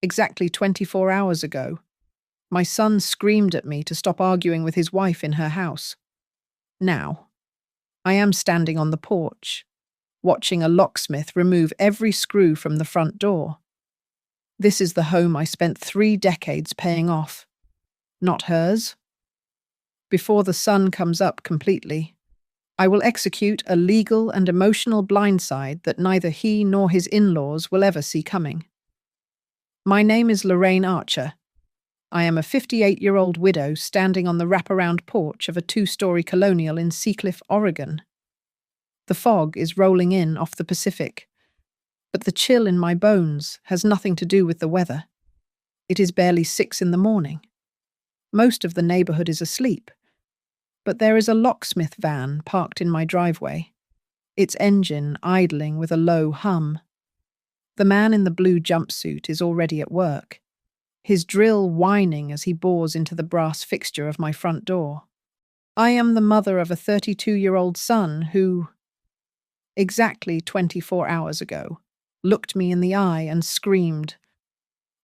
Exactly 24 hours ago, my son screamed at me to stop arguing with his wife in her house. Now, I am standing on the porch, watching a locksmith remove every screw from the front door. This is the home I spent 3 decades paying off. Not hers. Before the sun comes up completely, I will execute a legal and emotional blindside that neither he nor his in-laws will ever see coming. My name is Lorraine Archer. I am a 58-year-old widow standing on the wraparound porch of a 2-story colonial in Seacliff, Oregon. The fog is rolling in off the Pacific, but the chill in my bones has nothing to do with the weather. It is barely 6 in the morning. Most of the neighborhood is asleep, but there is a locksmith van parked in my driveway, its engine idling with a low hum. The man in the blue jumpsuit is already at work, his drill whining as he bores into the brass fixture of my front door. I am the mother of a 32-year-old son who, exactly 24 hours ago, looked me in the eye and screamed,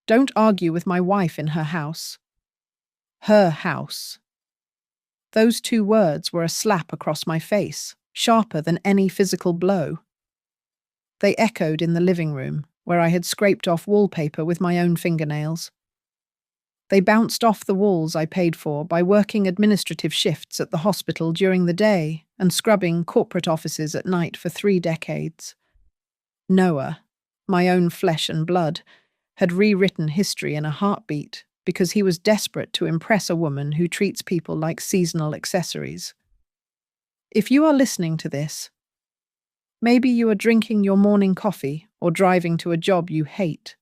"Don't argue with my wife in her house." Her house. Those 2 words were a slap across my face, sharper than any physical blow. They echoed in the living room, where I had scraped off wallpaper with my own fingernails. They bounced off the walls I paid for by working administrative shifts at the hospital during the day and scrubbing corporate offices at night for 3 decades. Noah, my own flesh and blood, had rewritten history in a heartbeat because he was desperate to impress a woman who treats people like seasonal accessories. If you are listening to this, maybe you are drinking your morning coffee or driving to a job you hate.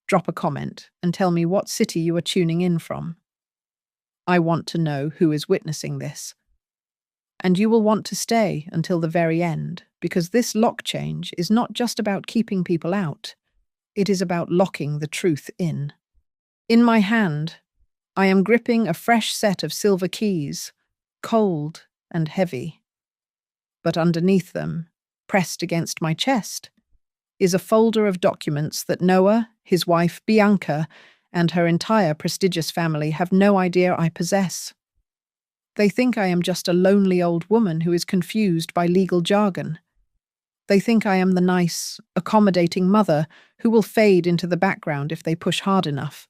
Drop a comment and tell me what city you are tuning in from. I want to know who is witnessing this. And you will want to stay until the very end, because this lock change is not just about keeping people out. It is about locking the truth in. In my hand, I am gripping a fresh set of silver keys, cold and heavy. But underneath them, pressed against my chest, is a folder of documents that Noah, his wife Bianca, and her entire prestigious family have no idea I possess. They think I am just a lonely old woman who is confused by legal jargon. They think I am the nice, accommodating mother who will fade into the background if they push hard enough.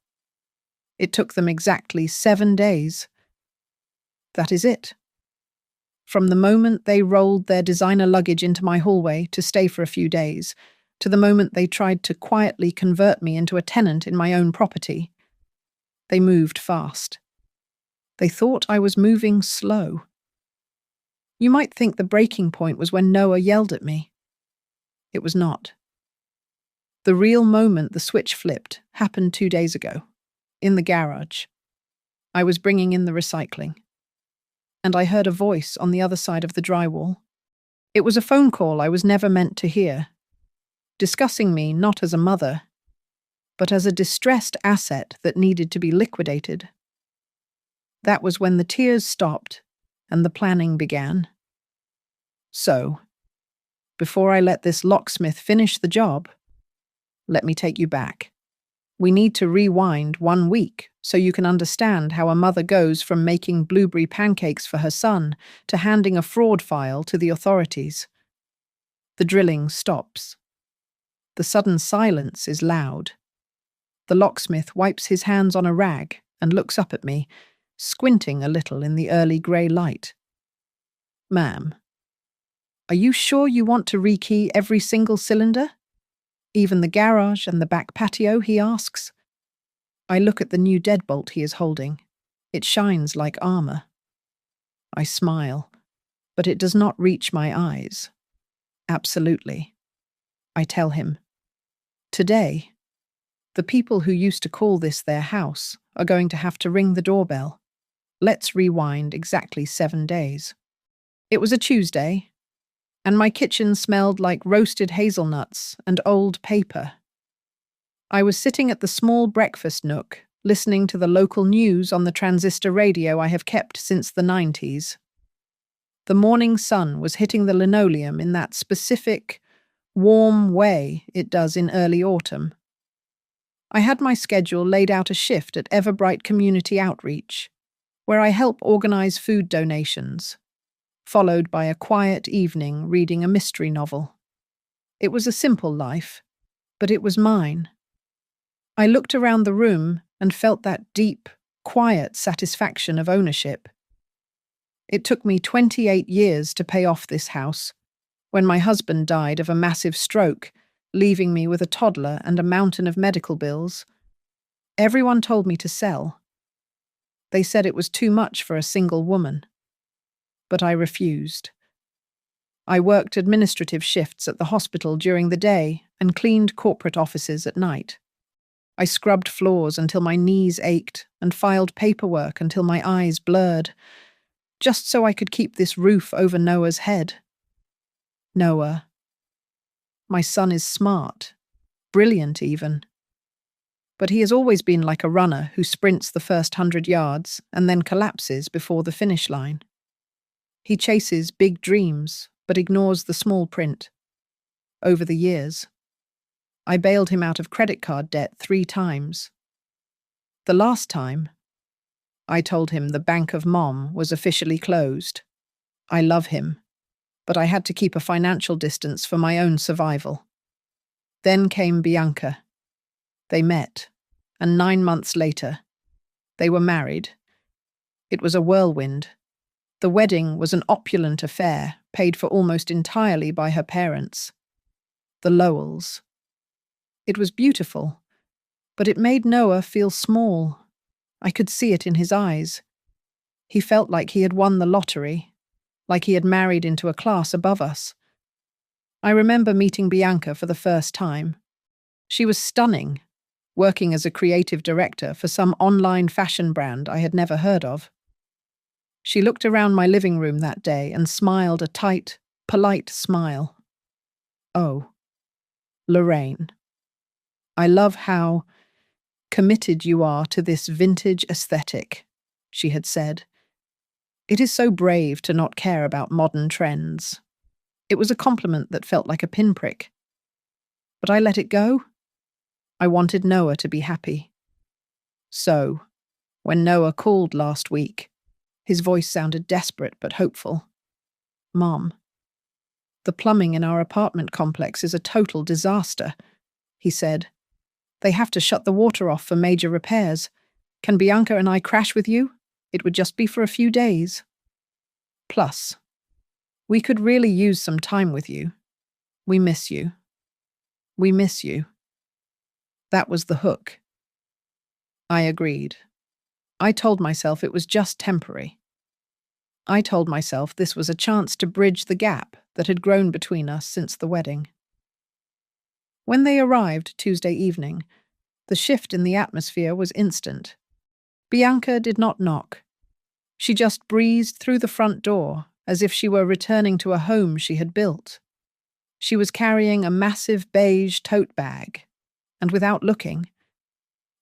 It took them exactly 7 days. That is it. From the moment they rolled their designer luggage into my hallway to stay for a few days, to the moment they tried to quietly convert me into a tenant in my own property, they moved fast. They thought I was moving slow. You might think the breaking point was when Noah yelled at me. It was not. The real moment the switch flipped happened 2 days ago, in the garage. I was bringing in the recycling, and I heard a voice on the other side of the drywall. It was a phone call I was never meant to hear, discussing me not as a mother, but as a distressed asset that needed to be liquidated. That was when the tears stopped and the planning began. So, before I let this locksmith finish the job, let me take you back. We need to rewind 1 week so you can understand how a mother goes from making blueberry pancakes for her son to handing a fraud file to the authorities. The drilling stops. The sudden silence is loud. The locksmith wipes his hands on a rag and looks up at me, squinting a little in the early grey light. "Ma'am, are you sure you want to rekey every single cylinder? Even the garage and the back patio?" he asks. I look at the new deadbolt he is holding. It shines like armor. I smile, but it does not reach my eyes. "Absolutely." I tell him. "Today, the people who used to call this their house are going to have to ring the doorbell. Let's rewind exactly 7 days. It was a Tuesday, and my kitchen smelled like roasted hazelnuts and old paper. I was sitting at the small breakfast nook, listening to the local news on the transistor radio I have kept since the 90s. The morning sun was hitting the linoleum in that specific, warm way it does in early autumn. I had my schedule laid out a shift at Everbright Community Outreach, where I help organize food donations, followed by a quiet evening reading a mystery novel. It was a simple life, but it was mine. I looked around the room and felt that deep, quiet satisfaction of ownership. It took me 28 years to pay off this house, when my husband died of a massive stroke, leaving me with a toddler and a mountain of medical bills. Everyone told me to sell. They said it was too much for a single woman. But I refused. I worked administrative shifts at the hospital during the day and cleaned corporate offices at night. I scrubbed floors until my knees ached and filed paperwork until my eyes blurred, just so I could keep this roof over Noah's head. Noah. My son is smart, brilliant even. But he has always been like a runner who sprints the first 100 yards and then collapses before the finish line. He chases big dreams, but ignores the small print. Over the years, I bailed him out of credit card debt 3 times. The last time, I told him the Bank of Mom was officially closed. I love him, but I had to keep a financial distance for my own survival. Then came Bianca. They met, and 9 months later, they were married. It was a whirlwind. The wedding was an opulent affair, paid for almost entirely by her parents, the Lowells. It was beautiful, but it made Noah feel small. I could see it in his eyes. He felt like he had won the lottery, like he had married into a class above us. I remember meeting Bianca for the first time. She was stunning, working as a creative director for some online fashion brand I had never heard of. She looked around my living room that day and smiled a tight, polite smile. Oh, Lorraine. I love how committed you are to this vintage aesthetic, she had said. It is so brave to not care about modern trends. It was a compliment that felt like a pinprick. But I let it go. I wanted Noah to be happy. So, when Noah called last week, his voice sounded desperate but hopeful. Mom, the plumbing in our apartment complex is a total disaster, he said. They have to shut the water off for major repairs. Can Bianca and I crash with you? It would just be for a few days. Plus, we could really use some time with you. We miss you. We miss you. That was the hook. I agreed. I told myself it was just temporary. I told myself this was a chance to bridge the gap that had grown between us since the wedding. When they arrived Tuesday evening, the shift in the atmosphere was instant. Bianca did not knock. She just breezed through the front door as if she were returning to a home she had built. She was carrying a massive beige tote bag, and without looking,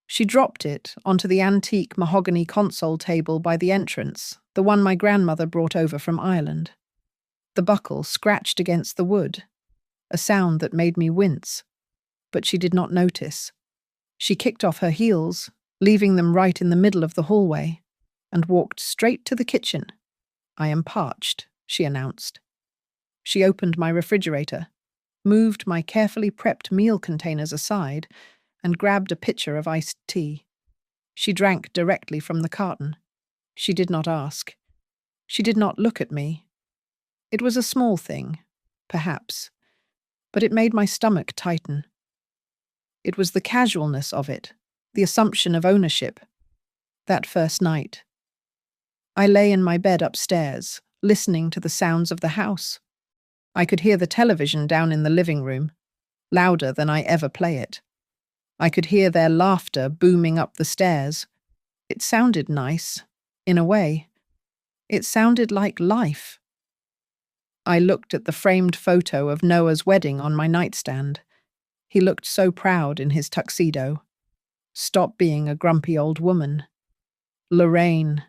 she dropped it onto the antique mahogany console table by the entrance, the one my grandmother brought over from Ireland. The buckle scratched against the wood, a sound that made me wince, but she did not notice. She kicked off her heels, leaving them right in the middle of the hallway, and walked straight to the kitchen. I am parched, she announced. She opened my refrigerator, moved my carefully prepped meal containers aside, and grabbed a pitcher of iced tea. She drank directly from the carton. She did not ask. She did not look at me. It was a small thing, perhaps, but it made my stomach tighten. It was the casualness of it, the assumption of ownership. That first night, I lay in my bed upstairs, listening to the sounds of the house. I could hear the television down in the living room, louder than I ever play it. I could hear their laughter booming up the stairs. It sounded nice, in a way. It sounded like life. I looked at the framed photo of Noah's wedding on my nightstand. He looked so proud in his tuxedo. Stop being a grumpy old woman. Lorraine,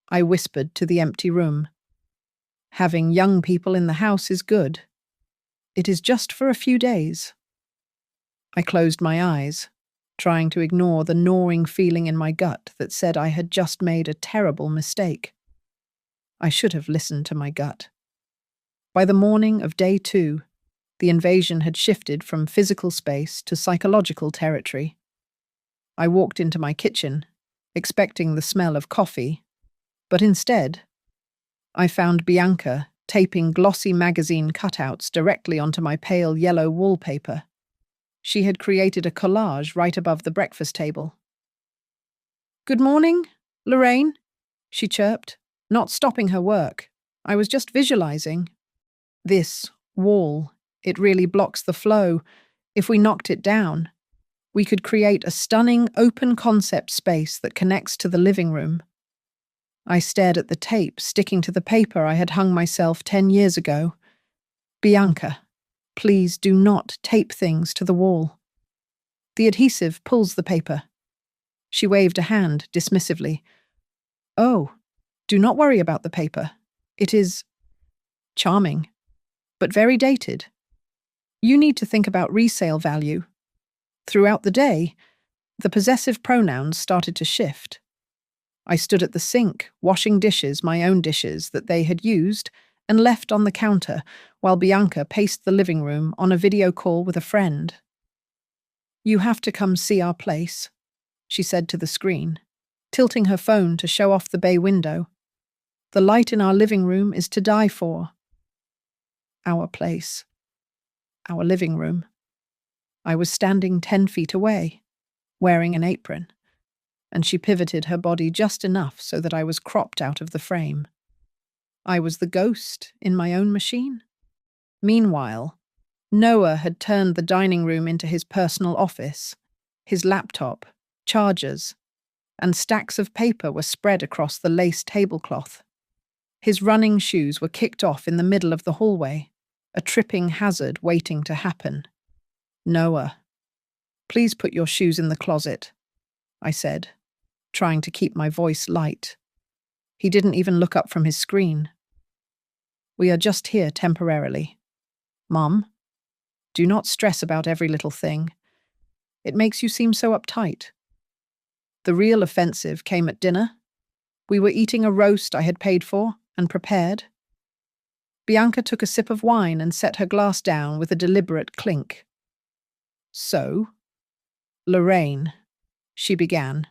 I whispered to the empty room. Having young people in the house is good. It is just for a few days. I closed my eyes, trying to ignore the gnawing feeling in my gut that said I had just made a terrible mistake. I should have listened to my gut. By the morning of day 2, the invasion had shifted from physical space to psychological territory. I walked into my kitchen, expecting the smell of coffee, but instead, I found Bianca taping glossy magazine cutouts directly onto my pale yellow wallpaper. She had created a collage right above the breakfast table. "Good morning, Lorraine," she chirped, not stopping her work. I was just visualizing. This wall, it really blocks the flow. If we knocked it down, we could create a stunning open concept space that connects to the living room. I stared at the tape sticking to the paper I had hung myself 10 years ago. "Bianca, please do not tape things to the wall. The adhesive pulls the paper." She waved a hand dismissively. "Oh, do not worry about the paper. It is charming, but very dated. You need to think about resale value." Throughout the day, the possessive pronouns started to shift. I stood at the sink, washing dishes, my own dishes that they had used and left on the counter, while Bianca paced the living room on a video call with a friend. "You have to come see our place," she said to the screen, tilting her phone to show off the bay window. "The light in our living room is to die for." Our place. Our living room. I was standing 10 feet away, wearing an apron, and she pivoted her body just enough so that I was cropped out of the frame. I was the ghost in my own machine. Meanwhile, Noah had turned the dining room into his personal office. His laptop, chargers, and stacks of paper were spread across the lace tablecloth. His running shoes were kicked off in the middle of the hallway, a tripping hazard waiting to happen. "Noah, please put your shoes in the closet," I said, trying to keep my voice light. He didn't even look up from his screen. "We are just here temporarily. Mom, do not stress about every little thing. It makes you seem so uptight." The real offensive came at dinner. We were eating a roast I had paid for and prepared. Bianca took a sip of wine and set her glass down with a deliberate clink. "So, Lorraine," she began,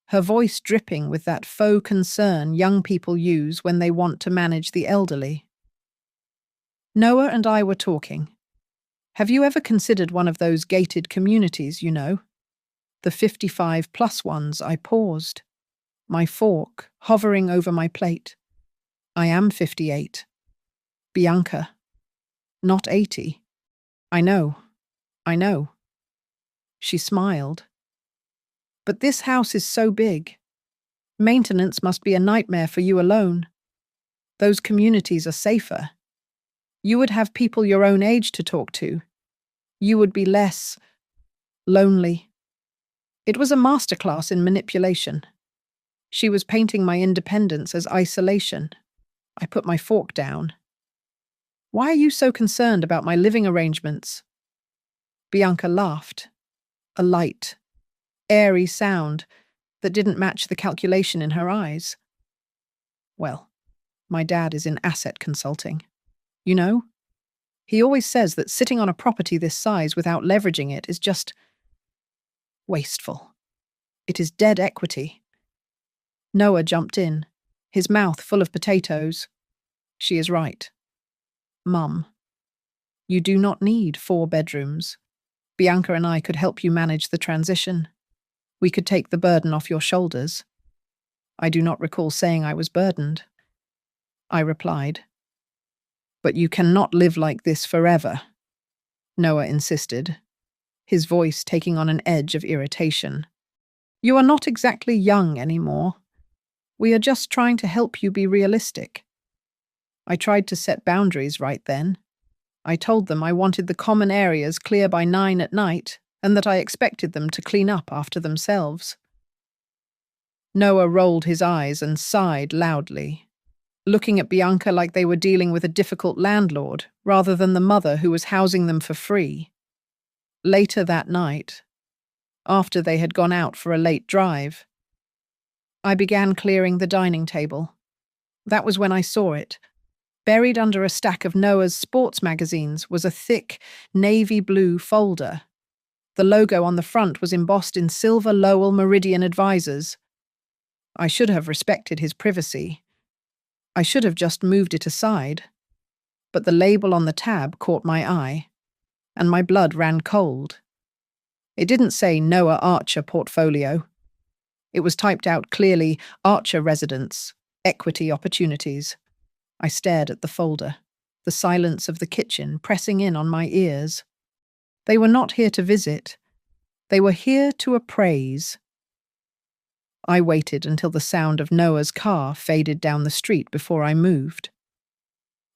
her voice dripping with that faux concern young people use when they want to manage the elderly. "Noah and I were talking. Have you ever considered one of those gated communities, you know? The 55-plus ones?" I paused, my fork hovering over my plate. "I am 58. Bianca. Not 80. I know. She smiled. "But this house is so big. Maintenance must be a nightmare for you alone. Those communities are safer. You would have people your own age to talk to. You would be less lonely." It was a masterclass in manipulation. She was painting my independence as isolation. I put my fork down. "Why are you so concerned about my living arrangements?" Bianca laughed. A light, airy sound that didn't match the calculation in her eyes. "Well, my dad is in asset consulting. You know? He always says that sitting on a property this size without leveraging it is just wasteful. It is dead equity." Noah jumped in, his mouth full of potatoes. "She is right. Mum, you do not need 4 bedrooms. Bianca and I could help you manage the transition. We could take the burden off your shoulders." I do not recall saying I was burdened. I replied. "But you cannot live like this forever," Noah insisted, his voice taking on an edge of irritation. "You are not exactly young anymore. We are just trying to help you be realistic." I tried to set boundaries right then. I told them I wanted the common areas clear by 9 at night and that I expected them to clean up after themselves. Noah rolled his eyes and sighed loudly, looking at Bianca like they were dealing with a difficult landlord rather than the mother who was housing them for free. Later that night, after they had gone out for a late drive. I began clearing the dining table. That was when I saw it. Buried under a stack of Noah's sports magazines was a thick, navy blue folder. The logo on the front was embossed in silver Lowell Meridian Advisors. I should have respected his privacy. I should have just moved it aside. But the label on the tab caught my eye, and my blood ran cold. It didn't say Noah Archer Portfolio. It was typed out clearly, Archer Residence, Equity Opportunities. I stared at the folder, the silence of the kitchen pressing in on my ears. They were not here to visit. They were here to appraise. I waited until the sound of Noah's car faded down the street before I moved.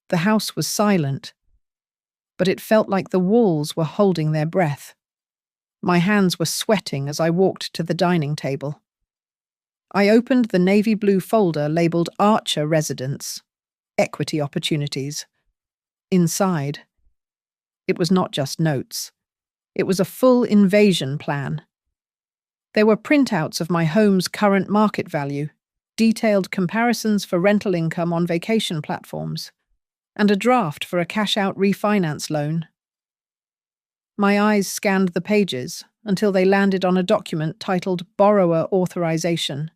The house was silent, but it felt like the walls were holding their breath. My hands were sweating as I walked to the dining table. I opened the navy blue folder labeled Archer Residence, Equity Opportunities. Inside, it was not just notes. It was a full invasion plan. There were printouts of my home's current market value, detailed comparisons for rental income on vacation platforms, and a draft for a cash-out refinance loan. My eyes scanned the pages until they landed on a document titled Borrower Authorization.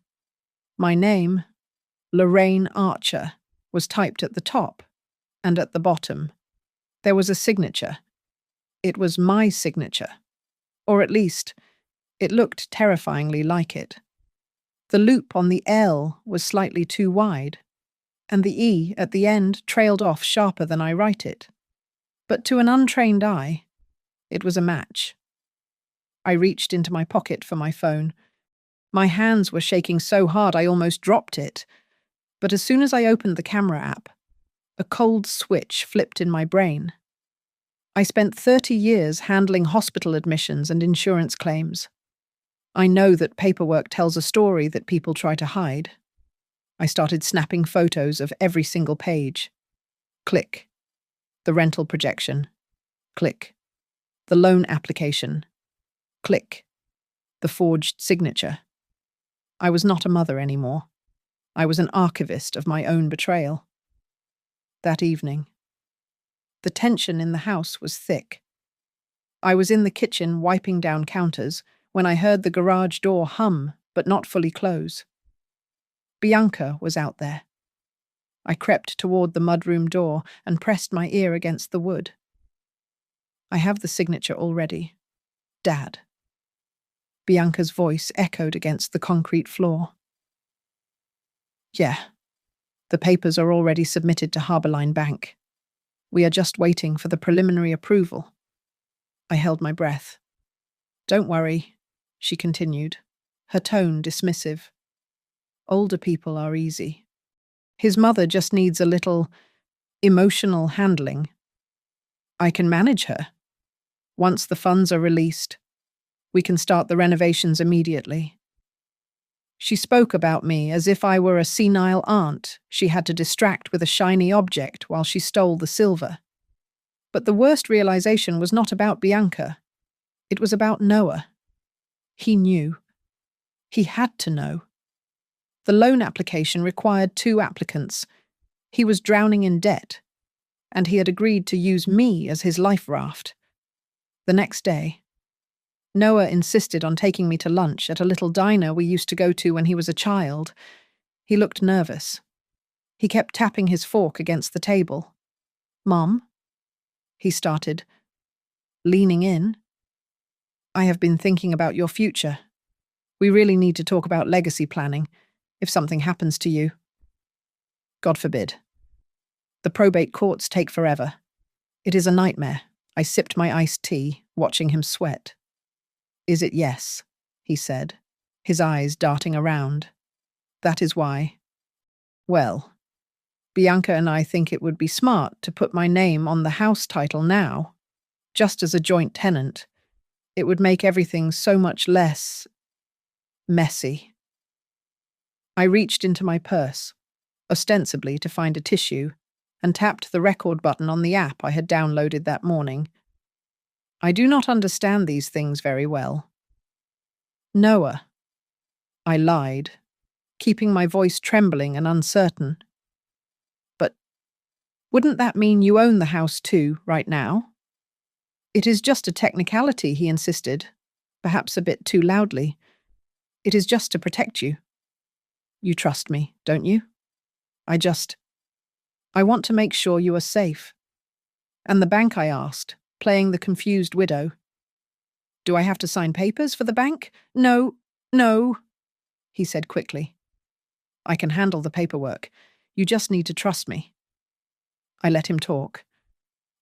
My name, Lorraine Archer, was typed at the top, and at the bottom, there was a signature. It was my signature, or at least, it looked terrifyingly like it. The loop on the L was slightly too wide, and the E at the end trailed off sharper than I write it. But to an untrained eye, it was a match. I reached into my pocket for my phone. My hands were shaking so hard I almost dropped it. But as soon as I opened the camera app, a cold switch flipped in my brain. I spent 30 years handling hospital admissions and insurance claims. I know that paperwork tells a story that people try to hide. I started snapping photos of every single page. Click. The rental projection. Click. The loan application. Click. The forged signature. I was not a mother anymore. I was an archivist of my own betrayal. That evening, the tension in the house was thick. I was in the kitchen wiping down counters when I heard the garage door hum but not fully close. Bianca was out there. I crept toward the mudroom door and pressed my ear against the wood. I have the signature already. Dad. Bianca's voice echoed against the concrete floor. Yeah. The papers are already submitted to Harborline Bank. We are just waiting for the preliminary approval. I held my breath. Don't worry, she continued, her tone dismissive. Older people are easy. His mother just needs a little emotional handling. I can manage her. Once the funds are released, we can start the renovations immediately. She spoke about me as if I were a senile aunt she had to distract with a shiny object while she stole the silver. But the worst realization was not about Bianca. It was about Noah. He knew. He had to know. The loan application required 2 applicants. He was drowning in debt, and he had agreed to use me as his life raft. The next day, Noah insisted on taking me to lunch at a little diner we used to go to when he was a child. He looked nervous. He kept tapping his fork against the table. "Mom?" he started, leaning in. "I have been thinking about your future. We really need to talk about legacy planning, if something happens to you. God forbid. The probate courts take forever. It is a nightmare." I sipped my iced tea, watching him sweat. "Is it yes?" he said, his eyes darting around. "That is why. Well, Bianca and I think it would be smart to put my name on the house title now, just as a joint tenant. It would make everything so much less messy." I reached into my purse, ostensibly to find a tissue, and tapped the record button on the app I had downloaded that morning. I do not understand these things very well. Noah. I lied, keeping my voice trembling and uncertain. But wouldn't that mean you own the house too, right now? It is just a technicality, he insisted, perhaps a bit too loudly. It is just to protect you. You trust me, don't you? I want to make sure you are safe. And the bank, I asked, playing the confused widow. Do I have to sign papers for the bank? No, no, he said quickly. I can handle the paperwork. You just need to trust me. I let him talk.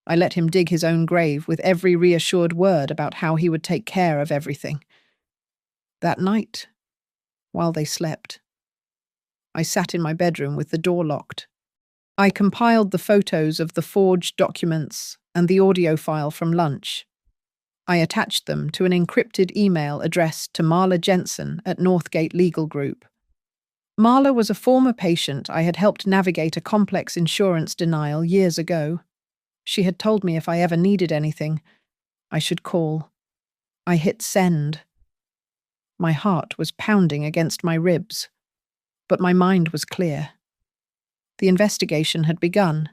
I let him dig his own grave with every reassured word about how he would take care of everything. That night, while they slept, I sat in my bedroom with the door locked. I compiled the photos of the forged documents and the audio file from lunch. I attached them to an encrypted email addressed to Marla Jensen at Northgate Legal Group. Marla was a former patient I had helped navigate a complex insurance denial years ago. She had told me if I ever needed anything, I should call. I hit send. My heart was pounding against my ribs, but my mind was clear. The investigation had begun.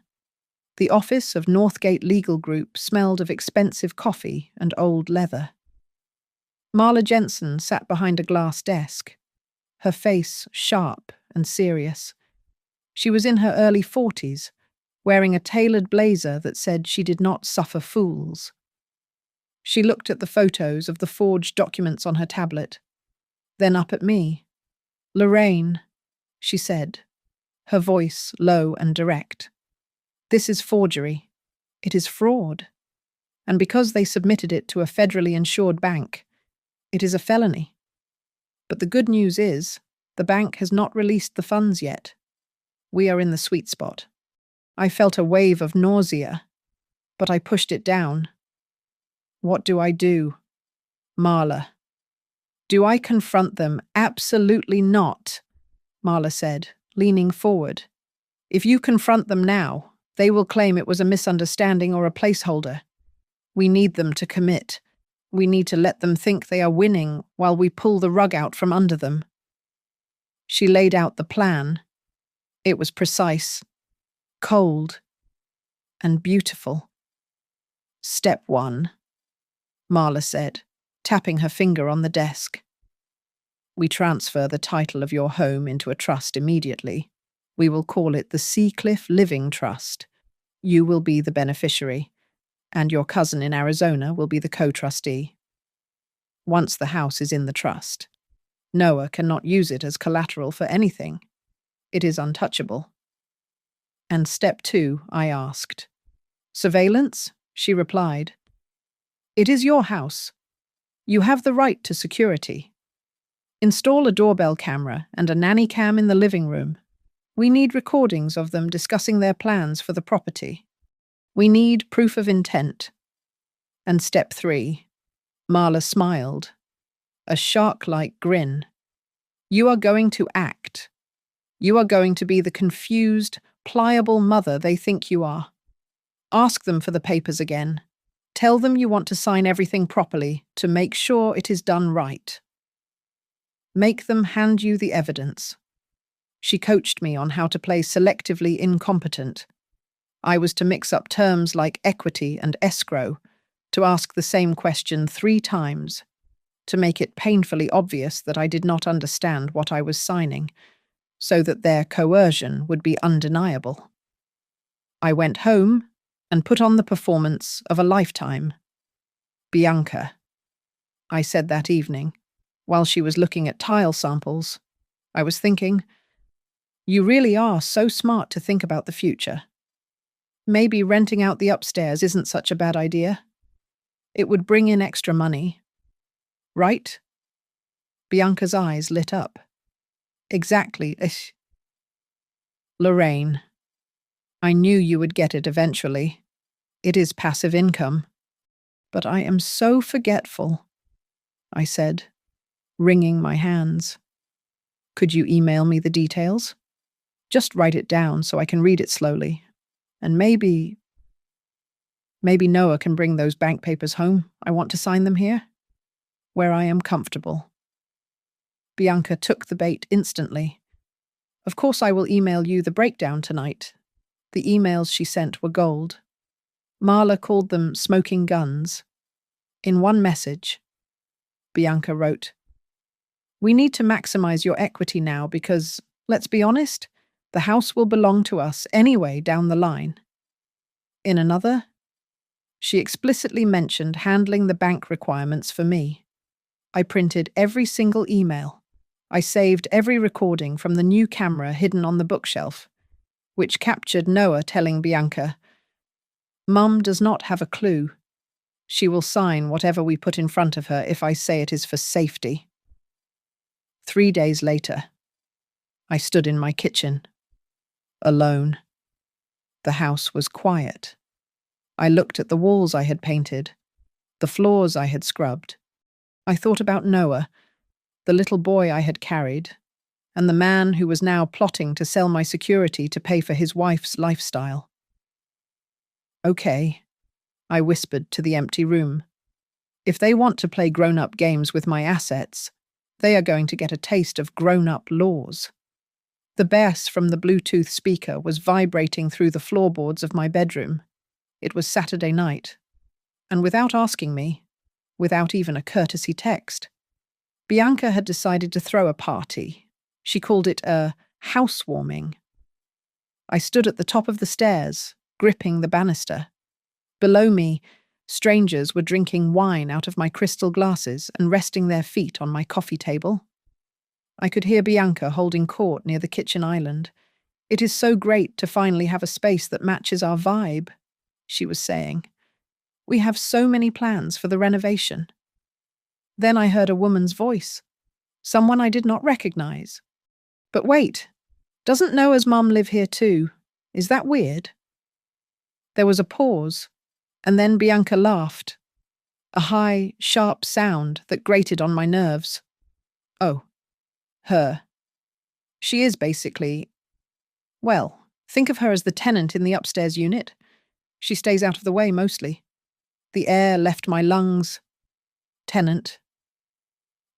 The office of Northgate Legal Group smelled of expensive coffee and old leather. Marla Jensen sat behind a glass desk, her face sharp and serious. She was in her early 40s, wearing a tailored blazer that said she did not suffer fools. She looked at the photos of the forged documents on her tablet, then up at me. Lorraine, she said, her voice low and direct. This is forgery. It is fraud. And because they submitted it to a federally insured bank, it is a felony. But the good news is, the bank has not released the funds yet. We are in the sweet spot. I felt a wave of nausea, but I pushed it down. What do I do? Marla. Do I confront them? Absolutely not, Marla said, leaning forward. If you confront them now, they will claim it was a misunderstanding or a placeholder. We need them to commit. We need to let them think they are winning while we pull the rug out from under them. She laid out the plan. It was precise, cold, and beautiful. Step 1, Marla said, tapping her finger on the desk. We transfer the title of your home into a trust immediately. We will call it the Seacliff Living Trust. You will be the beneficiary, and your cousin in Arizona will be the co-trustee. Once the house is in the trust, Noah cannot use it as collateral for anything. It is untouchable. And step 2, I asked. Surveillance? She replied. It is your house. You have the right to security. Install a doorbell camera and a nanny cam in the living room. We need recordings of them discussing their plans for the property. We need proof of intent. And step 3. Marla smiled. A shark-like grin. You are going to act. You are going to be the confused, pliable mother they think you are. Ask them for the papers again. Tell them you want to sign everything properly to make sure it is done right. Make them hand you the evidence. She coached me on how to play selectively incompetent. I was to mix up terms like equity and escrow, to ask the same question 3 times, to make it painfully obvious that I did not understand what I was signing, so that their coercion would be undeniable. I went home and put on the performance of a lifetime. Bianca, I said that evening, while she was looking at tile samples. I was thinking, you really are so smart to think about the future. Maybe renting out the upstairs isn't such a bad idea. It would bring in extra money. Right? Bianca's eyes lit up. Exactly. Lorraine, I knew you would get it eventually. It is passive income. But I am so forgetful, I said, wringing my hands. Could you email me the details? Just write it down so I can read it slowly. And maybe Noah can bring those bank papers home. I want to sign them here, where I am comfortable. Bianca took the bait instantly. Of course I will email you the breakdown tonight. The emails she sent were gold. Marla called them smoking guns. In one message, Bianca wrote, "We need to maximize your equity now because, let's be honest, the house will belong to us anyway down the line." In another, she explicitly mentioned handling the bank requirements for me. I printed every single email. I saved every recording from the new camera hidden on the bookshelf, which captured Noah telling Bianca, "Mum does not have a clue. She will sign whatever we put in front of her if I say it is for safety." 3 days later, I stood in my kitchen, alone. The house was quiet. I looked at the walls I had painted, the floors I had scrubbed. I thought about Noah, the little boy I had carried, and the man who was now plotting to sell my security to pay for his wife's lifestyle. "Okay," I whispered to the empty room. "If they want to play grown-up games with my assets, they are going to get a taste of grown-up laws." The bass from the Bluetooth speaker was vibrating through the floorboards of my bedroom. It was Saturday night, and without asking me, without even a courtesy text, Bianca had decided to throw a party. She called it a housewarming. I stood at the top of the stairs, gripping the banister. Below me, strangers were drinking wine out of my crystal glasses and resting their feet on my coffee table. I could hear Bianca holding court near the kitchen island. "It is so great to finally have a space that matches our vibe," she was saying. "We have so many plans for the renovation." Then I heard a woman's voice, someone I did not recognize. "But wait, doesn't Noah's mum live here too? Is that weird?" There was a pause, and then Bianca laughed, a high, sharp sound that grated on my nerves. "Oh, her. She is basically, well, think of her as the tenant in the upstairs unit. She stays out of the way mostly. The air left my lungs. Tenant.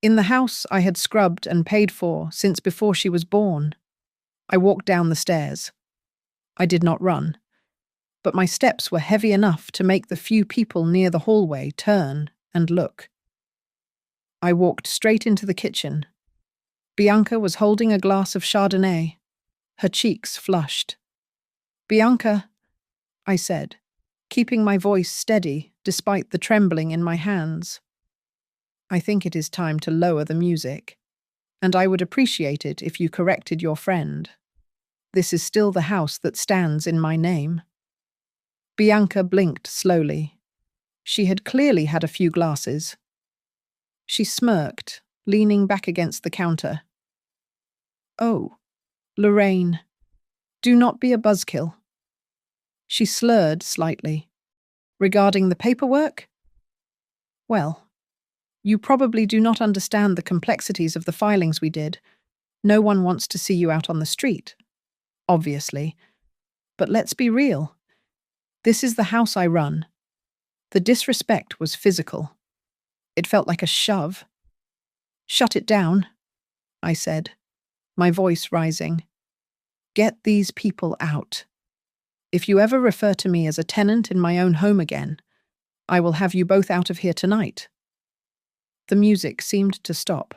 In the house I had scrubbed and paid for since before she was born. I walked down the stairs. I did not run, but my steps were heavy enough to make the few people near the hallway turn and look. I walked straight into the kitchen. Bianca was holding a glass of Chardonnay, her cheeks flushed. "Bianca," I said, keeping my voice steady despite the trembling in my hands. "I think it is time to lower the music, and I would appreciate it if you corrected your friend. This is still the house that stands in my name." Bianca blinked slowly. She had clearly had a few glasses. She smirked, leaning back against the counter. "Oh, Lorraine, do not be a buzzkill." She slurred slightly. "Regarding the paperwork? Well, you probably do not understand the complexities of the filings we did. No one wants to see you out on the street, obviously. But let's be real. This is the house I run. The disrespect was physical. It felt like a shove. "Shut it down," I said, my voice rising. "Get these people out. If you ever refer to me as a tenant in my own home again, I will have you both out of here tonight." The music seemed to stop,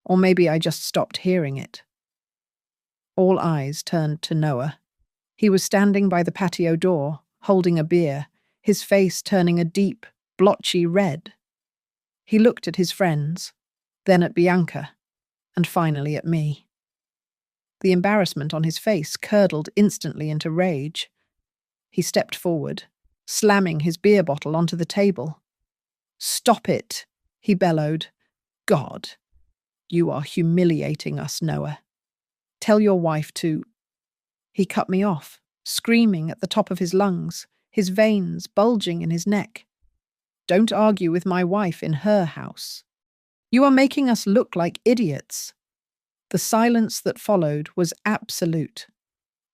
or maybe I just stopped hearing it. All eyes turned to Noah. He was standing by the patio door, holding a beer, his face turning a deep, blotchy red. He looked at his friends, then at Bianca, and finally at me. The embarrassment on his face curdled instantly into rage. He stepped forward, slamming his beer bottle onto the table. "Stop it," he bellowed. "God, you are humiliating us, Noah. Tell your wife to—" He cut me off, screaming at the top of his lungs, his veins bulging in his neck. "Don't argue with my wife in her house. You are making us look like idiots." The silence that followed was absolute.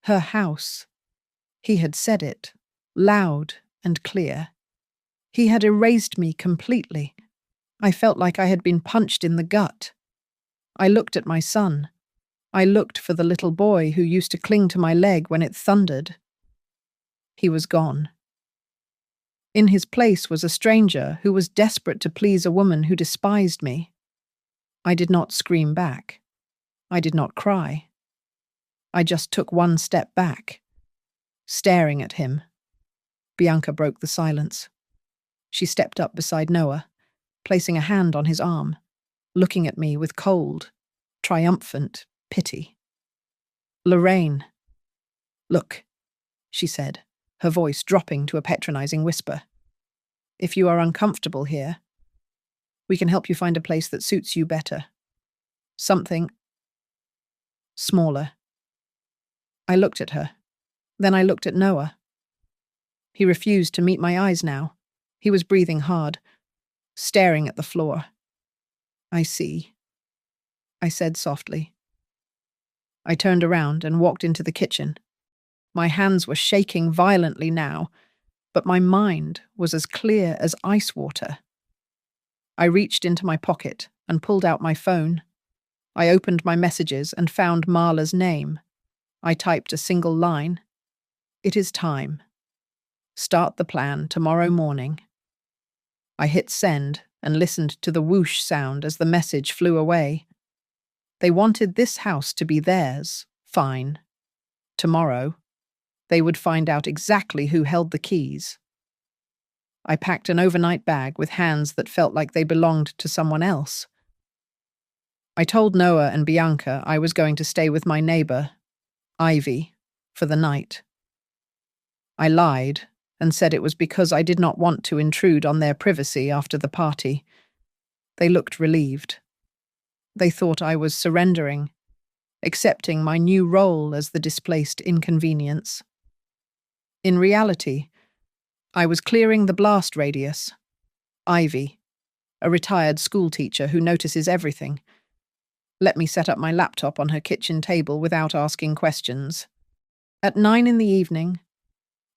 Her house. He had said it, loud and clear. He had erased me completely. I felt like I had been punched in the gut. I looked at my son. I looked for the little boy who used to cling to my leg when it thundered. He was gone. In his place was a stranger who was desperate to please a woman who despised me. I did not scream back. I did not cry. I just took one step back, staring at him. Bianca broke the silence. She stepped up beside Noah, placing a hand on his arm, looking at me with cold, triumphant pity. "Lorraine." "Look," she said, her voice dropping to a patronizing whisper. "If you are uncomfortable here, we can help you find a place that suits you better. Something smaller." I looked at her. Then I looked at Noah. He refused to meet my eyes now. He was breathing hard, staring at the floor. "I see," I said softly. I turned around and walked into the kitchen. My hands were shaking violently now, but my mind was as clear as ice water. I reached into my pocket and pulled out my phone. I opened my messages and found Marla's name. I typed a single line. "It is time. Start the plan tomorrow morning." I hit send and listened to the whoosh sound as the message flew away. They wanted this house to be theirs. Fine. Tomorrow, they would find out exactly who held the keys. I packed an overnight bag with hands that felt like they belonged to someone else. I told Noah and Bianca I was going to stay with my neighbor, Ivy, for the night. I lied and said it was because I did not want to intrude on their privacy after the party. They looked relieved. They thought I was surrendering, accepting my new role as the displaced inconvenience. In reality, I was clearing the blast radius. Ivy, a retired schoolteacher who notices everything, let me set up my laptop on her kitchen table without asking questions. At 9 in the evening,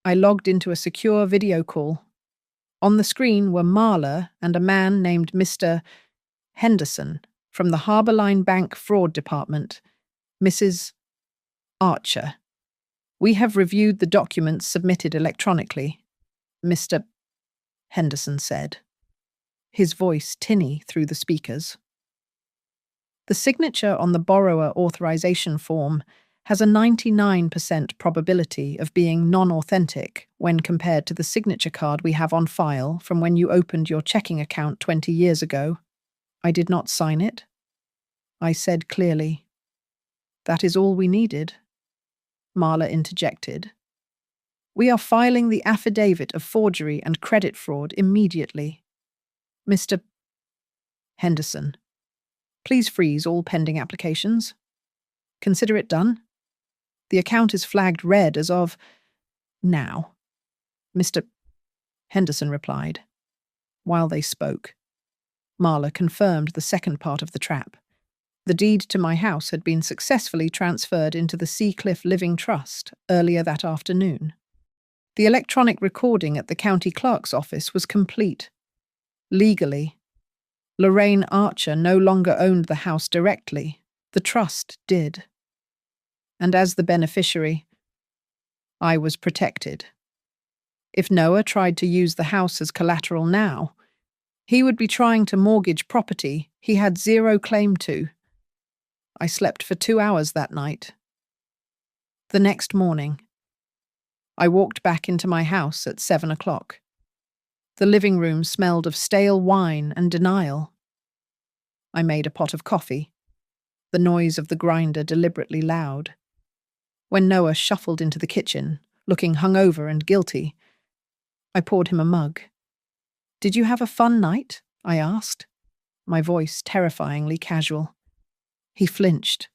I logged into a secure video call. On the screen were Marla and a man named Mr. Henderson from the Harbour Line Bank Fraud Department, Mrs. Archer. "We have reviewed the documents submitted electronically," Mr. Henderson said, his voice tinny through the speakers. "The signature on the borrower authorization form has a 99% probability of being non-authentic when compared to the signature card we have on file from when you opened your checking account 20 years ago. I did not sign it," I said clearly. "That is all we needed," Marla interjected. "We are filing the affidavit of forgery and credit fraud immediately. Mr. Henderson, please freeze all pending applications. Consider it done. The account is flagged red as of now," Mr. Henderson replied. While they spoke, Marla confirmed the second part of the trap. The deed to my house had been successfully transferred into the Seacliff Living Trust earlier that afternoon. The electronic recording at the county clerk's office was complete. Legally, Lorraine Archer no longer owned the house directly. The trust did. And as the beneficiary, I was protected. If Noah tried to use the house as collateral now, he would be trying to mortgage property he had zero claim to. I slept for 2 hours that night. The next morning, I walked back into my house at 7 o'clock. The living room smelled of stale wine and denial. I made a pot of coffee, the noise of the grinder deliberately loud. When Noah shuffled into the kitchen, looking hungover and guilty, I poured him a mug. "Did you have a fun night?" I asked, my voice terrifyingly casual. He flinched.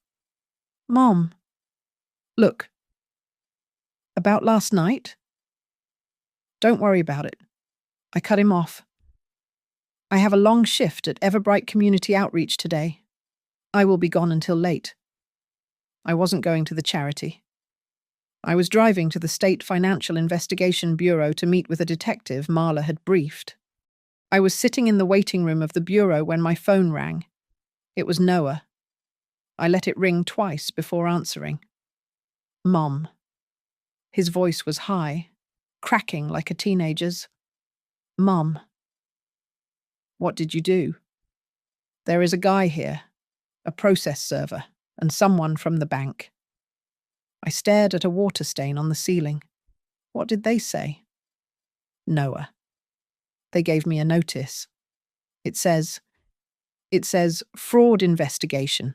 "Mom, look. About last night?" "Don't worry about it." I cut him off. "I have a long shift at Everbright Community Outreach today. I will be gone until late. I wasn't going to the charity. I was driving to the State Financial Investigation Bureau to meet with a detective Marla had briefed. I was sitting in the waiting room of the bureau when my phone rang. It was Noah. I let it ring twice before answering. Mom. His voice was high, cracking like a teenager's. Mom. What did you do? There is a guy here, a process server, and someone from the bank. I stared at a water stain on the ceiling. What did they say? Noah. They gave me a notice. It says fraud investigation.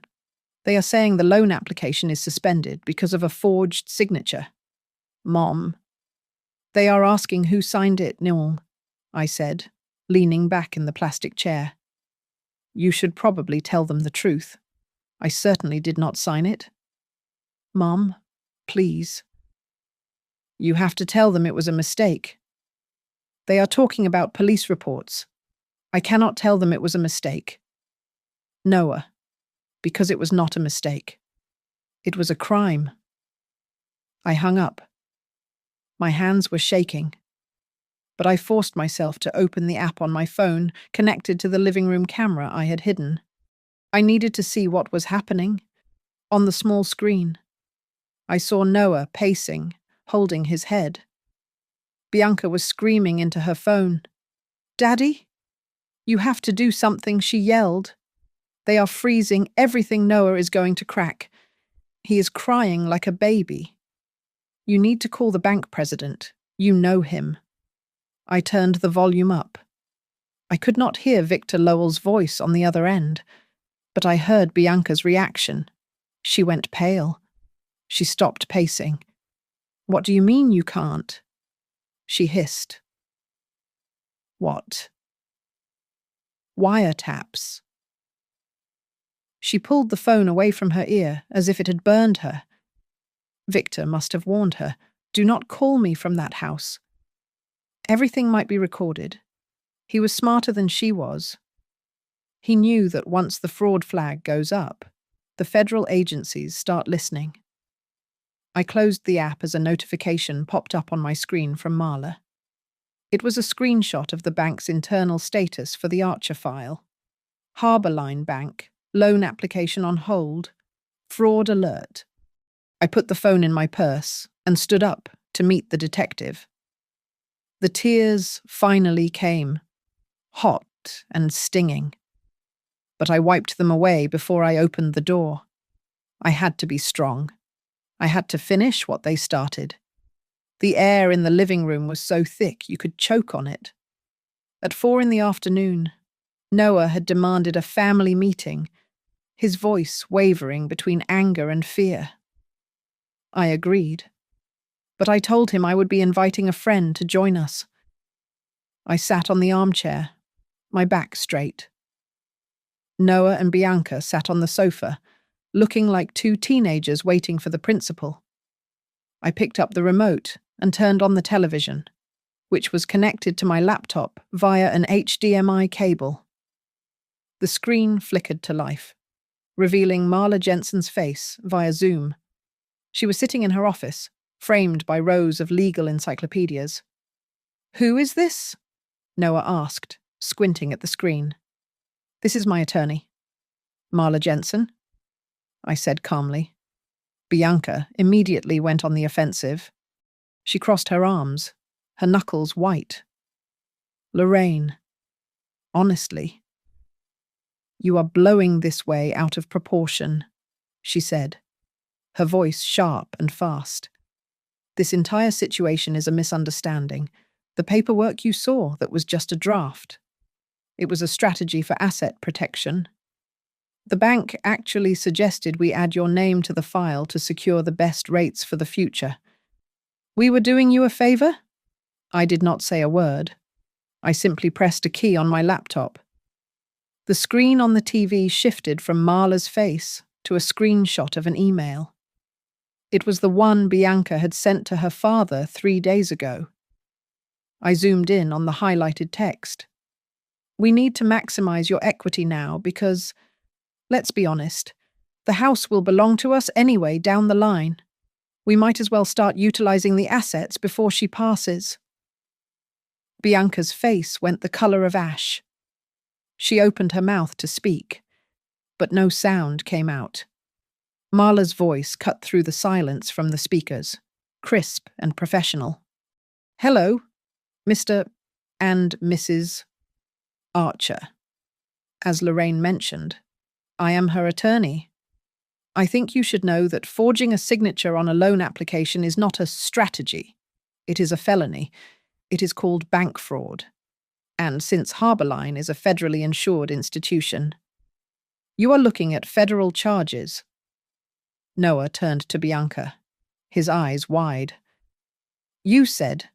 They are saying the loan application is suspended because of a forged signature. Mom. They are asking who signed it, Nil, I said, leaning back in the plastic chair. You should probably tell them the truth. I certainly did not sign it. Mom, please. You have to tell them it was a mistake. They are talking about police reports. I cannot tell them it was a mistake. Noah, because it was not a mistake. It was a crime. I hung up. My hands were shaking, but I forced myself to open the app on my phone connected to the living room camera I had hidden. I needed to see what was happening. On the small screen, I saw Noah pacing, holding his head. Bianca was screaming into her phone. Daddy? You have to do something, she yelled. They are freezing everything. Noah is going to crack. He is crying like a baby. You need to call the bank president. You know him. I turned the volume up. I could not hear Victor Lowell's voice on the other end, but I heard Bianca's reaction. She went pale. She stopped pacing. What do you mean you can't? She hissed. What? Wiretaps. She pulled the phone away from her ear as if it had burned her. Victor must have warned her, do not call me from that house. Everything might be recorded. He was smarter than she was. He knew that once the fraud flag goes up, the federal agencies start listening. I closed the app as a notification popped up on my screen from Marla. It was a screenshot of the bank's internal status for the Archer file. Harborline Bank, loan application on hold, fraud alert. I put the phone in my purse and stood up to meet the detective. The tears finally came, hot and stinging. But I wiped them away before I opened the door. I had to be strong. I had to finish what they started. The air in the living room was so thick you could choke on it. At 4 p.m, Noah had demanded a family meeting, his voice wavering between anger and fear. I agreed, but I told him I would be inviting a friend to join us. I sat on the armchair, my back straight. Noah and Bianca sat on the sofa, looking like two teenagers waiting for the principal. I picked up the remote and turned on the television, which was connected to my laptop via an HDMI cable. The screen flickered to life, revealing Marla Jensen's face via Zoom. She was sitting in her office, framed by rows of legal encyclopedias. Who is this? Noah asked, squinting at the screen. This is my attorney. Marla Jensen? I said calmly. Bianca immediately went on the offensive. She crossed her arms, her knuckles white. Lorraine, honestly, you are blowing this way out of proportion, she said, her voice sharp and fast. This entire situation is a misunderstanding. The paperwork you saw, that was just a draft. It was a strategy for asset protection. The bank actually suggested we add your name to the file to secure the best rates for the future. We were doing you a favor? I did not say a word. I simply pressed a key on my laptop. The screen on the TV shifted from Marla's face to a screenshot of an email. It was the one Bianca had sent to her father 3 days ago. I zoomed in on the highlighted text. We need to maximize your equity now because, let's be honest, the house will belong to us anyway down the line. We might as well start utilizing the assets before she passes. Bianca's face went the color of ash. She opened her mouth to speak, but no sound came out. Marla's voice cut through the silence from the speakers, crisp and professional. Hello, Mr. and Mrs. Archer. As Lorraine mentioned, I am her attorney. I think you should know that forging a signature on a loan application is not a strategy. It is a felony. It is called bank fraud. And since Harborline is a federally insured institution, you are looking at federal charges. Noah turned to Bianca, his eyes wide. You said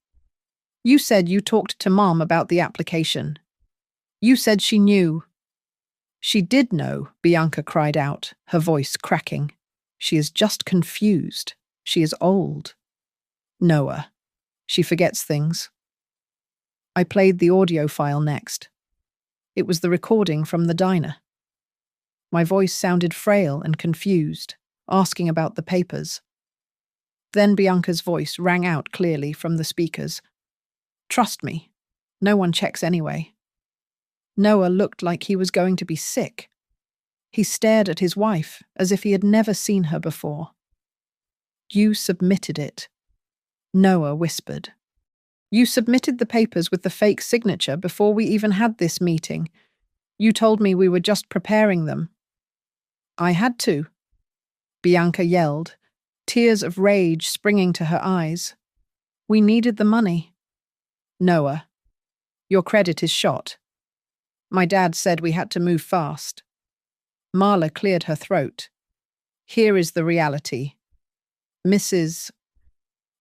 you talked to Mom about the application. You said she knew. She did know, Bianca cried out, her voice cracking. She is just confused. She is old. Noah. She forgets things. I played the audio file next. It was the recording from the diner. My voice sounded frail and confused, asking about the papers. Then Bianca's voice rang out clearly from the speakers. Trust me, no one checks anyway. Noah looked like he was going to be sick. He stared at his wife as if he had never seen her before. You submitted it, Noah whispered. You submitted the papers with the fake signature before we even had this meeting. You told me we were just preparing them. I had to, Bianca yelled, tears of rage springing to her eyes. We needed the money. Noah, your credit is shot. My dad said we had to move fast. Marla cleared her throat. Here is the reality. Mrs.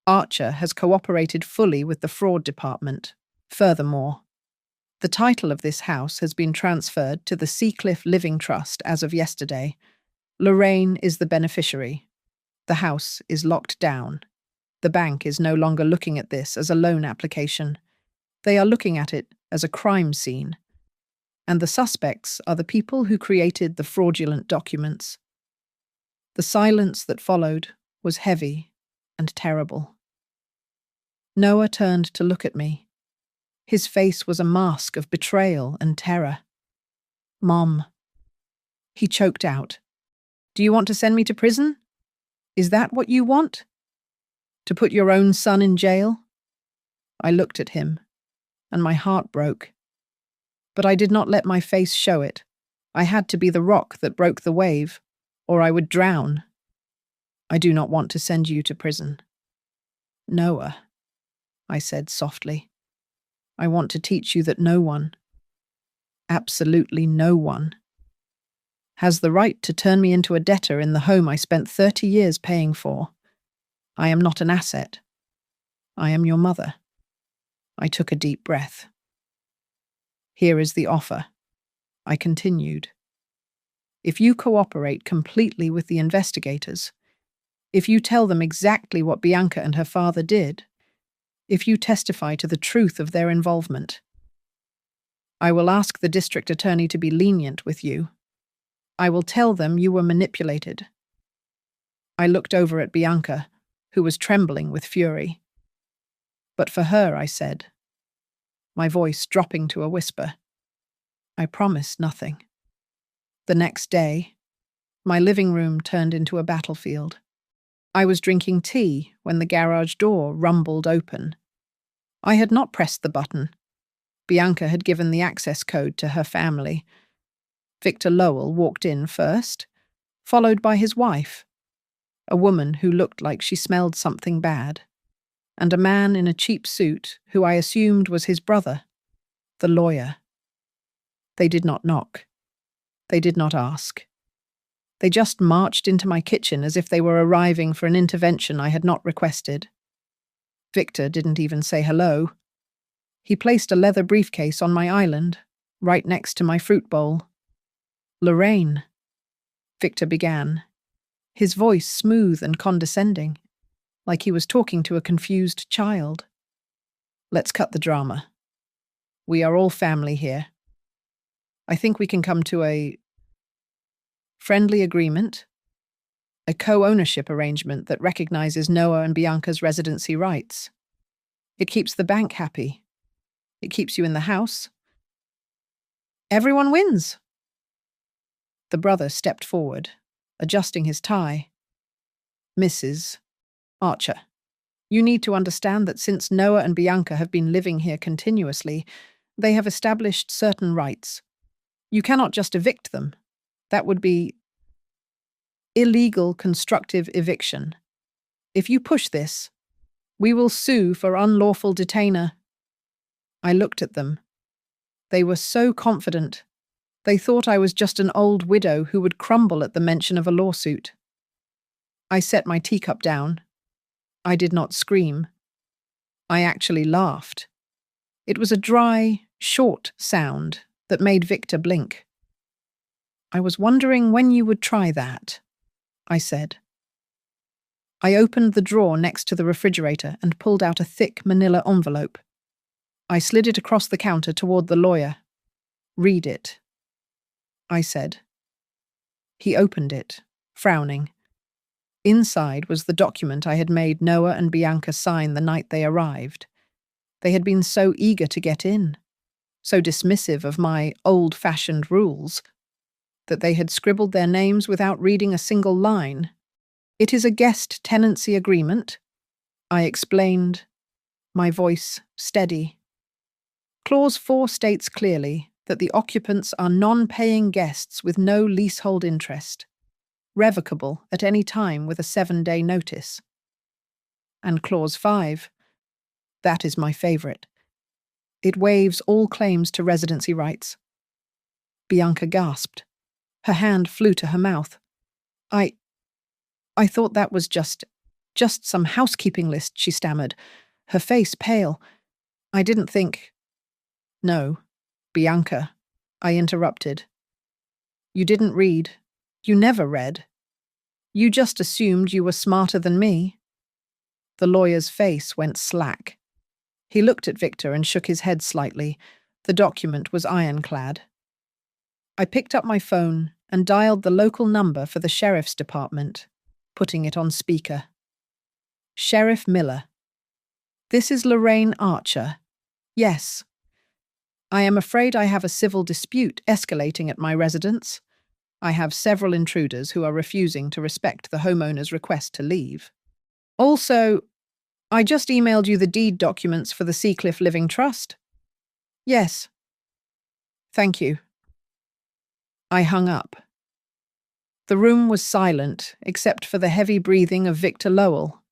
Archer has cooperated fully with the fraud department. Furthermore, the title of this house has been transferred to the Seacliff Living Trust as of yesterday. Lorraine is the beneficiary. The house is locked down. The bank is no longer looking at this as a loan application. They are looking at it as a crime scene. And the suspects are the people who created the fraudulent documents. The silence that followed was heavy and terrible. Noah turned to look at me. His face was a mask of betrayal and terror. Mom. He choked out. Do you want to send me to prison? Is that what you want? To put your own son in jail? I looked at him, and my heart broke. But I did not let my face show it. I had to be the rock that broke the wave, or I would drown. I do not want to send you to prison. Noah, I said softly. I want to teach you that no one, absolutely no one, has the right to turn me into a debtor in the home I spent 30 years paying for. I am not an asset. I am your mother. I took a deep breath. Here is the offer, I continued. If you cooperate completely with the investigators, if you tell them exactly what Bianca and her father did, if you testify to the truth of their involvement, I will ask the district attorney to be lenient with you. I will tell them you were manipulated. I looked over at Bianca, who was trembling with fury. But for her, I said, my voice dropping to a whisper, I promise nothing. The next day, my living room turned into a battlefield. I was drinking tea when the garage door rumbled open. I had not pressed the button. Bianca had given the access code to her family. Victor Lowell walked in first, followed by his wife, a woman who looked like she smelled something bad, and a man in a cheap suit who I assumed was his brother, the lawyer. They did not knock. They did not ask. They just marched into my kitchen as if they were arriving for an intervention I had not requested. Victor didn't even say hello. He placed a leather briefcase on my island, right next to my fruit bowl. Lorraine, Victor began, his voice smooth and condescending, like he was talking to a confused child. Let's cut the drama. We are all family here. I think we can come to a friendly agreement, a co-ownership arrangement that recognizes Noah and Bianca's residency rights. It keeps the bank happy. It keeps you in the house. Everyone wins. The brother stepped forward, adjusting his tie. Mrs. Archer, you need to understand that since Noah and Bianca have been living here continuously, they have established certain rights. You cannot just evict them. That would be illegal constructive eviction. If you push this, we will sue for unlawful detainer. I looked at them. They were so confident. They thought I was just an old widow who would crumble at the mention of a lawsuit. I set my teacup down. I did not scream. I actually laughed. It was a dry, short sound that made Victor blink. I was wondering when you would try that, I said. I opened the drawer next to the refrigerator and pulled out a thick manila envelope. I slid it across the counter toward the lawyer. Read it, I said. He opened it, frowning. Inside was the document I had made Noah and Bianca sign the night they arrived. They had been so eager to get in, so dismissive of my old-fashioned rules, that they had scribbled their names without reading a single line. It is a guest tenancy agreement, I explained, my voice steady. Clause 4 states clearly that the occupants are non-paying guests with no leasehold interest, revocable at any time with a 7-day notice. And Clause 5, that is my favourite. It waives all claims to residency rights. Bianca gasped. Her hand flew to her mouth. I thought that was just some housekeeping list, she stammered, her face pale. I didn't think... No, Bianca, I interrupted. You didn't read. You never read. You just assumed you were smarter than me. The lawyer's face went slack. He looked at Victor and shook his head slightly. The document was ironclad. I picked up my phone and dialed the local number for the sheriff's department, putting it on speaker. Sheriff Miller. This is Lorraine Archer. Yes. I am afraid I have a civil dispute escalating at my residence. I have several intruders who are refusing to respect the homeowner's request to leave. Also, I just emailed you the deed documents for the Seacliff Living Trust. Yes. Thank you. I hung up. The room was silent, except for the heavy breathing of Victor Lowell.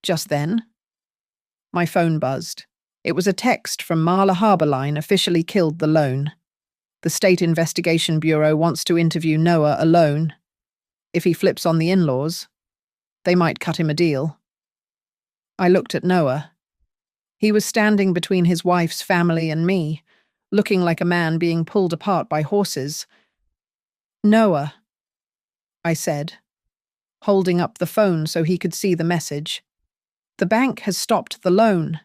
Just then, my phone buzzed. It was a text from Marla Harborline, officially killed the loan. The State Investigation Bureau wants to interview Noah alone. If he flips on the in-laws, they might cut him a deal. I looked at Noah. He was standing between his wife's family and me, looking like a man being pulled apart by horses. Noah, I said, holding up the phone so he could see the message. The bank has stopped the loan.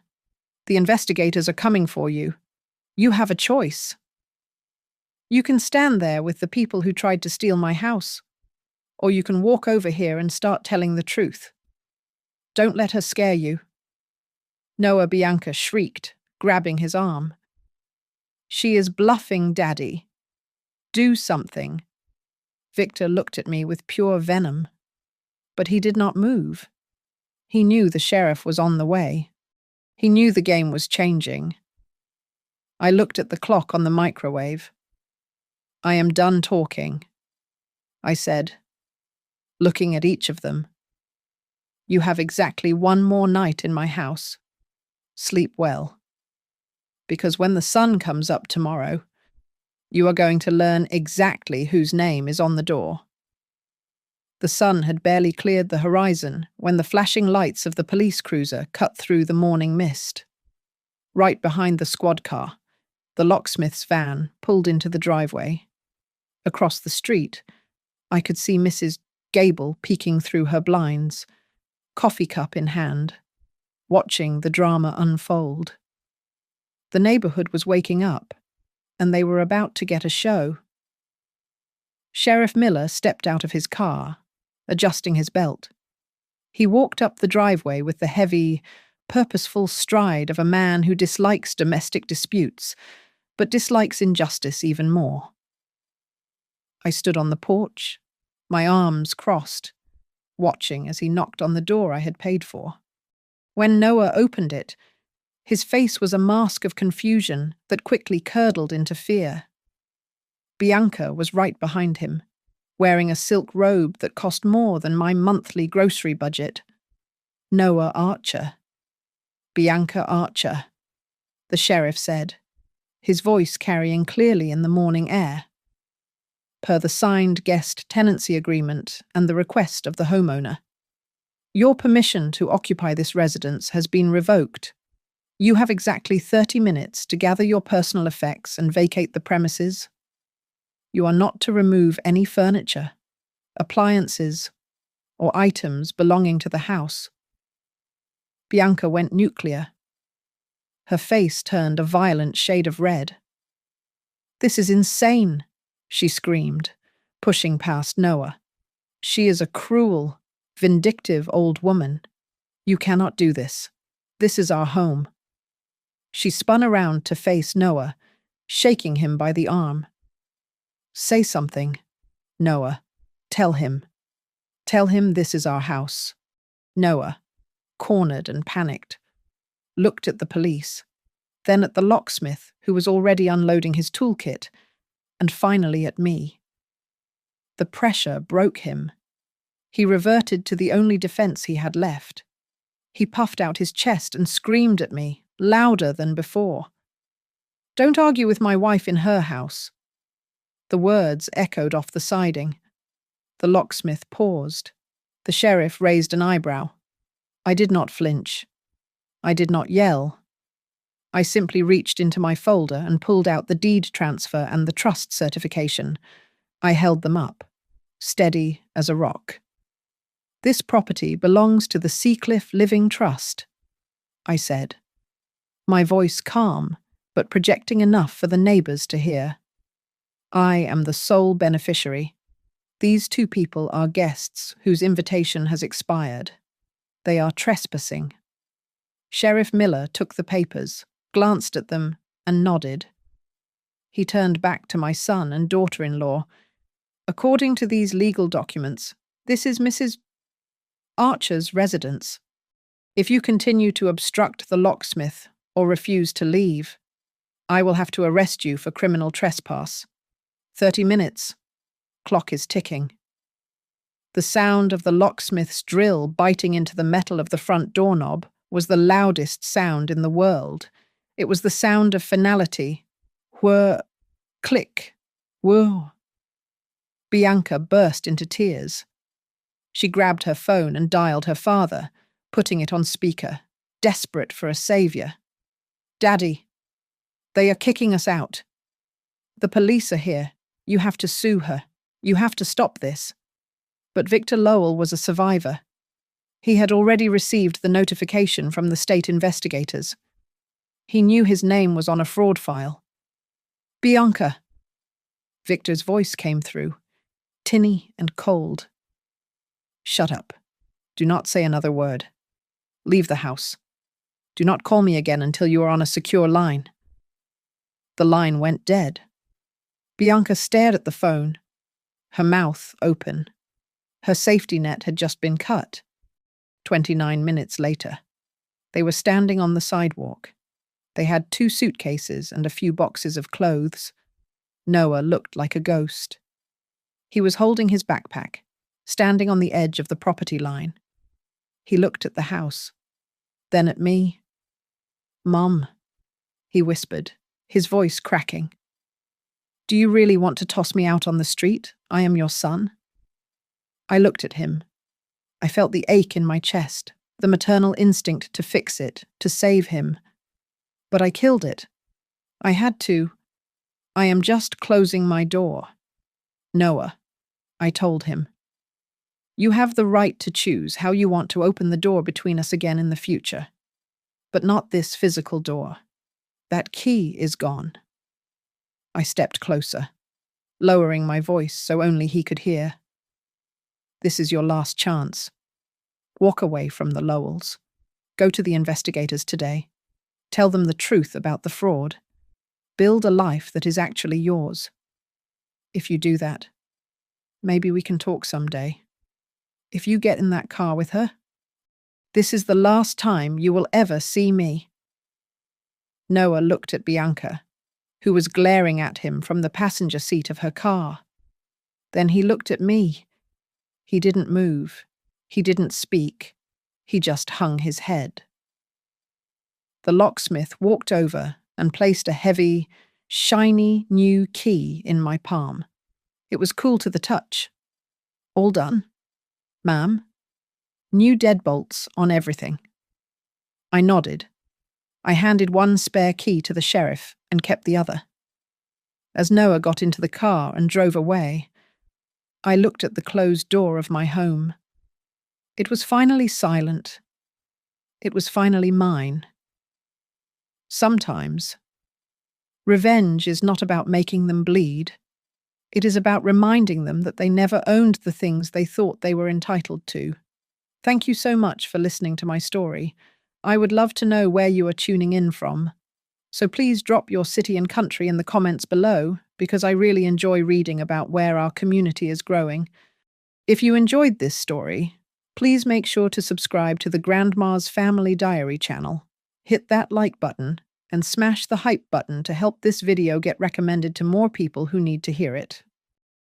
The investigators are coming for you. You have a choice. You can stand there with the people who tried to steal my house, or you can walk over here and start telling the truth. Don't let her scare you. Noah Bianca shrieked, grabbing his arm. She is bluffing, Daddy. Do something. Victor looked at me with pure venom, but he did not move. He knew the sheriff was on the way. He knew the game was changing. I looked at the clock on the microwave. I am done talking, I said, looking at each of them. You have exactly one more night in my house. Sleep well. Because when the sun comes up tomorrow, you are going to learn exactly whose name is on the door. The sun had barely cleared the horizon when the flashing lights of the police cruiser cut through the morning mist. Right behind the squad car, the locksmith's van pulled into the driveway. Across the street, I could see Mrs. Gable peeking through her blinds, coffee cup in hand, watching the drama unfold. The neighborhood was waking up, and they were about to get a show. Sheriff Miller stepped out of his car, adjusting his belt. He walked up the driveway with the heavy, purposeful stride of a man who dislikes domestic disputes, but dislikes injustice even more. I stood on the porch, my arms crossed, watching as he knocked on the door I had paid for. When Noah opened it, his face was a mask of confusion that quickly curdled into fear. Bianca was right behind him, wearing a silk robe that cost more than my monthly grocery budget. Noah Archer. Bianca Archer, the sheriff said, his voice carrying clearly in the morning air. Per the signed guest tenancy agreement and the request of the homeowner, your permission to occupy this residence has been revoked. You have exactly 30 minutes to gather your personal effects and vacate the premises. You are not to remove any furniture, appliances, or items belonging to the house. Bianca went nuclear. Her face turned a violent shade of red. "This is insane," she screamed, pushing past Noah. "She is a cruel, vindictive old woman. You cannot do this. This is our home." She spun around to face Noah, shaking him by the arm. "Say something, Noah. Tell him. Tell him this is our house." Noah, cornered and panicked, looked at the police, then at the locksmith who was already unloading his toolkit, and finally at me. The pressure broke him. He reverted to the only defense he had left. He puffed out his chest and screamed at me, louder than before. "Don't argue with my wife in her house." The words echoed off the siding. The locksmith paused. The sheriff raised an eyebrow. I did not flinch. I did not yell. I simply reached into my folder and pulled out the deed transfer and the trust certification. I held them up, steady as a rock. "This property belongs to the Seacliff Living Trust," I said, my voice calm, but projecting enough for the neighbors to hear. "I am the sole beneficiary. These two people are guests whose invitation has expired. They are trespassing." Sheriff Miller took the papers, glanced at them, and nodded. He turned back to my son and daughter-in-law. "According to these legal documents, this is Mrs. Archer's residence. If you continue to obstruct the locksmith or refuse to leave, I will have to arrest you for criminal trespass. 30 minutes. Clock is ticking." The sound of the locksmith's drill biting into the metal of the front doorknob was the loudest sound in the world. It was the sound of finality. Whir, click, whir. Bianca burst into tears. She grabbed her phone and dialed her father, putting it on speaker, desperate for a savior. "Daddy, they are kicking us out. The police are here. You have to sue her. You have to stop this." But Victor Lowell was a survivor. He had already received the notification from the state investigators. He knew his name was on a fraud file. "Bianca." Victor's voice came through, tinny and cold. "Shut up. Do not say another word. Leave the house. Do not call me again until you are on a secure line." The line went dead. Bianca stared at the phone, her mouth open. Her safety net had just been cut. 29 minutes later, they were standing on the sidewalk. They had 2 suitcases and a few boxes of clothes. Noah looked like a ghost. He was holding his backpack, standing on the edge of the property line. He looked at the house, then at me. "Mom," he whispered, his voice cracking. "Do you really want to toss me out on the street? I am your son." I looked at him. I felt the ache in my chest, the maternal instinct to fix it, to save him. But I killed it. I had to. "I am just closing my door." "Noah," I told him. "You have the right to choose how you want to open the door between us again in the future. But not this physical door. That key is gone." I stepped closer, lowering my voice so only he could hear. "This is your last chance. Walk away from the Lowells. Go to the investigators today. Tell them the truth about the fraud. Build a life that is actually yours. If you do that, Maybe we can talk someday. If you get in that car with her, this is the last time you will ever see me." Noah looked at Bianca, who was glaring at him from the passenger seat of her car. Then he looked at me. He didn't move. He didn't speak. He just hung his head. The locksmith walked over and placed a heavy, shiny new key in my palm. It was cool to the touch. "All done, ma'am. New deadbolts on everything." I nodded. I handed one spare key to the sheriff and kept the other. As Noah got into the car and drove away, I looked at the closed door of my home. It was finally silent. It was finally mine. Sometimes, revenge is not about making them bleed. It is about reminding them that they never owned the things they thought they were entitled to. Thank you so much for listening to my story. I would love to know where you are tuning in from. So please drop your city and country in the comments below, because I really enjoy reading about where our community is growing. If you enjoyed this story, please make sure to subscribe to the Grandma's Family Diary channel. Hit that like button and smash the hype button to help this video get recommended to more people who need to hear it.